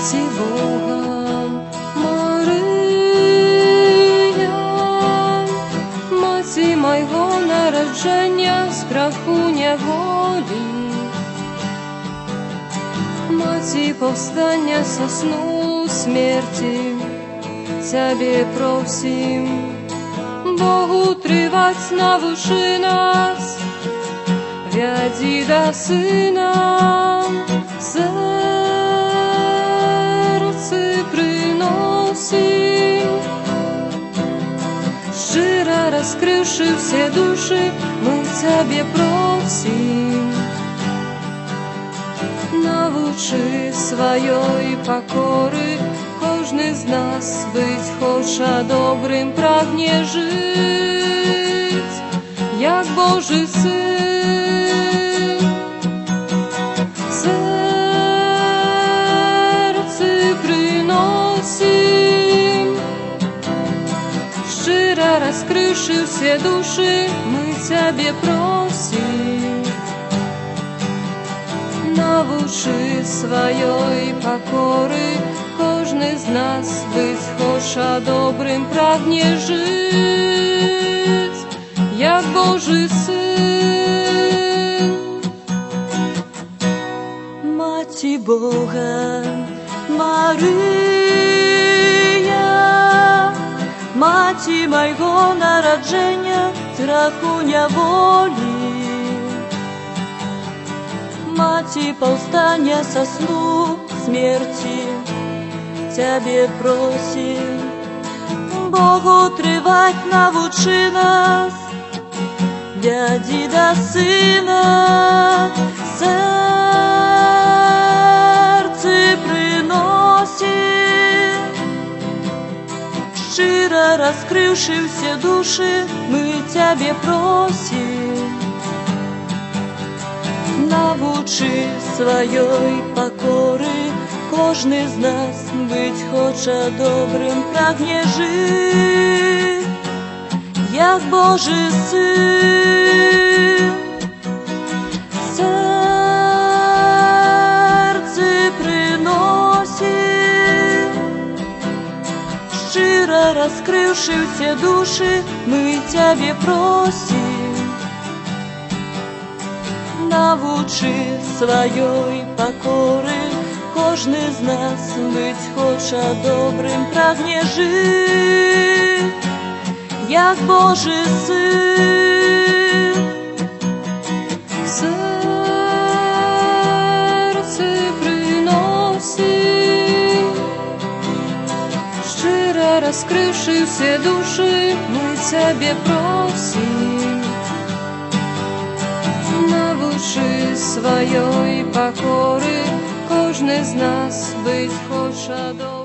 Маті Бога Мария, Маті мого народження, страху неволі, Маті повстання со сну смерти, Тебе просим, Богу тривать навчи нас, вяді до Сина, серце приносим. Щиро раскрывши все души, мы Тебе просим, научи своей покоры, кожний з нас быть хоча добрим, прагне жить, як Божий Син. Серце приносим, щиро раскрывши все души, мы Тебе просим, научи своей покоры, кожний з нас быть хоча добрим, прагне жить, як Божий Син. Маті Бога Мария, Маті мого народження, страху неволі, Маті повстання со сну смерти, Тебе просим, Богу тривать навчи нас, вяді до Сина, серце приносим. Щиро раскрывши все души, мы Тебе просим, научи своей покоры, кожний з нас быть хоча добрим, прагне жить, як Божий Син. Серце приносим, щиро раскрывши все души, мы Тебе просим, научи своей покоры, кожний з нас быть хоча добрим, прагне жить, як Божий Син. Серце приносим, щиро раскрывши все души, мы Тебе просим, научи своей покоры, кожний з нас быть хоча добрим.